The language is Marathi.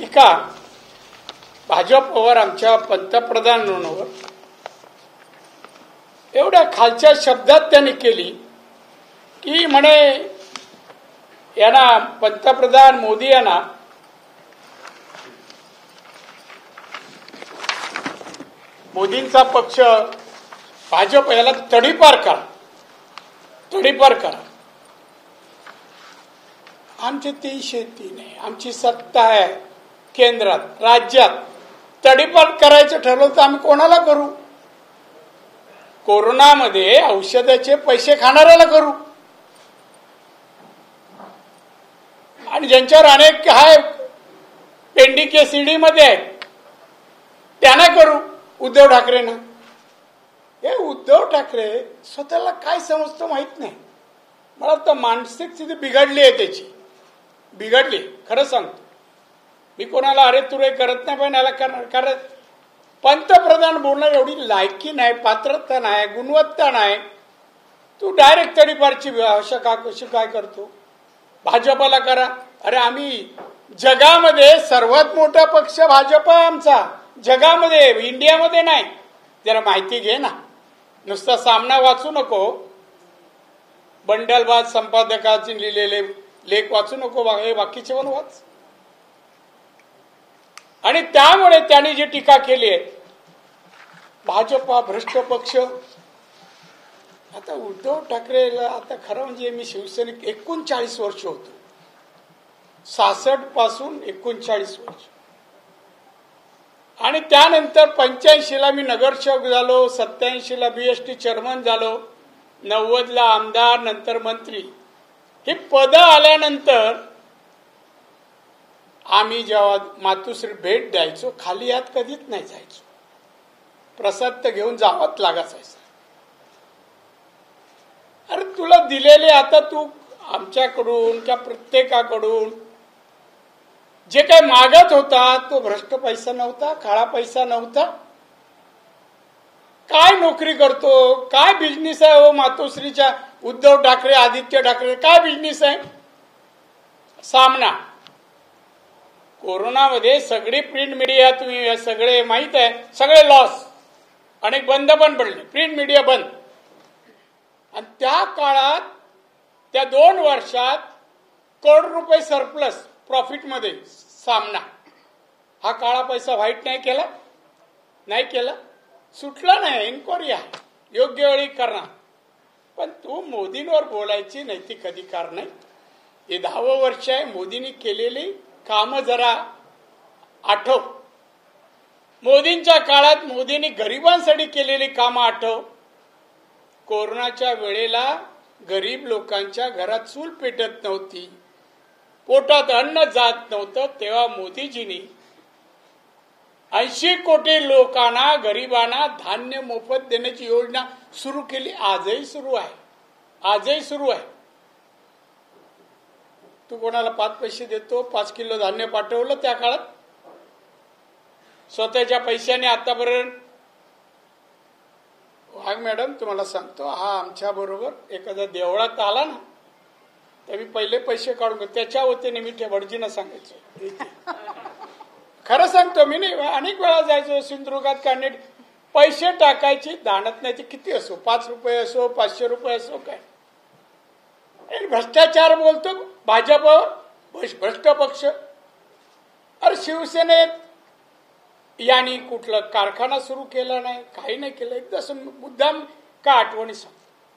टीका भाजपवर, आमच्या पंतप्रधानांवर एवढ्या खालच्या शब्दात त्यांनी केली की म्हणे यांना, पंतप्रधान मोदी यांना मोदींचा पक्ष भाजप याला तडीपार करा, तडीपार करा. आमची ती शेती नाही, आमची सत्ता आहे केंद्रात, राज्यात. तडीपार करायचं ठरवलं तर आम्ही कोणाला करू? कोरोनामध्ये औषधाचे पैसे खाणाऱ्याला करू, आणि ज्यांच्यावर अनेक हाय पेंडिंग केसीडी मध्ये आहेत त्यांना करू. उद्धव ठाकरेंना, हे उद्धव ठाकरे स्वतःला काय समजतो माहित नाही. मला तर मानसिक स्थिती बिघडली आहे त्याची, बिघडली. खरं सांगतो, मी कोणाला अरे तुरे करत नाही, पण याला करणार. कारण पंतप्रधान बोलणार एवढी लायकी नाही, पात्रता नाही, गुणवत्ता नाही. तू डायरेक्ट तडीपारची व्यवस्था कशी काय करतो? भाजपला करा. अरे आम्ही जगामध्ये सर्वात मोठा पक्ष भाजप आहे आमचा, जगामध्ये, इंडियामध्ये नाही. जरा माहिती घे ना, नुसता सामना वाचू नको, बंडलबाज संपादकाचे लिहिलेले लेख वाचू नको, हे बाकीचे पण वाच. आणि त्यामुळे त्यांनी जी टीका केली आहे, भाजप हा भ्रष्ट पक्ष. आता उद्धव ठाकरेला, आता खरं म्हणजे मी शिवसैनिक 39 वर्ष होतो, 66 पासून 39 वर्ष, आणि त्यानंतर 85ला मी नगरसेवक झालो, 87ला बीएसटी चेअरमन झालो, 90ला आमदार, नंतर मंत्री. ही पद आल्यानंतर आम्ही जेव्हा मातोश्री भेट द्यायचो, खाली हात कधीच नाही जायचो. प्रसाद तर घेऊन जावंच लागायचं. अरे तुला दिलेले, आता तू आमच्याकडून किंवा प्रत्येकाकडून जे काही मागत होता तो भ्रष्ट पैसा नव्हता, काळा पैसा नव्हता. काय नोकरी करतो, काय बिझनेस आहे हो मातोश्रीच्या? उद्धव ठाकरे, आदित्य ठाकरे, काय बिझनेस आहे? सामना. कोरोनामध्ये सगळी प्रिंट मीडिया, तुम्ही सगळे माहित आहे, सगळे लॉस, अनेक बंद पण पडले, प्रिंट मीडिया बंद. आणि त्या काळात, त्या 2 वर्षात करोड रुपये सरप्लस प्रॉफिटमध्ये सामना. हा काळा पैसा व्हाईट नाही केला, नाही केला, सुटला नाही. इन्क्वायरी आहे, योग्य वेळी करणार. पण तू मोदींवर बोलायची नैतिक अधिकार नाही. हे 10वं वर्ष आहे. मोदींनी केलेली कामं जरा आठव. मोदींच्या काळात मोदींनी गरिबांसाठी केलेली कामं आठव. कोरोनाच्या वेळेला गरीब लोकांच्या घरात चूल पेटत नव्हती, पोटात अन्न जात नव्हतं, तेव्हा मोदीजींनी 80 कोटी लोकांना, गरिबांना धान्य मोफत देण्याची योजना सुरू केली. आजही सुरू आहे, आजही सुरू आहे. तू कोणाला 5 पैसे देतो, 5 किलो धान्य पाठवलं त्या काळात स्वतःच्या पैशाने? आतापर्यंत वाघ मॅडम तुम्हाला सांगतो, हा आमच्या बरोबर एखाद्या देवळात आला ना, तर मी पहिले पैसे काढून त्याच्या वतीने मी भटजींना सांगायचो. खरं सांगतो, मी नाही, अनेक वेळा जायचो सिंधुदुर्गात, काढणे पैसे टाकायची दाणत नाही, ते किती असो, 5 रुपये असो, 500 रुपये असो, काय भ्रष्टाचार बोलतो भाजप, भ्रष्ट पक्ष. अरे शिवसेनेत यांनी कुठलं कारखाना सुरू केला नाही, काही नाही केलं. एकदा मुद्दाम का आठवणी सांग.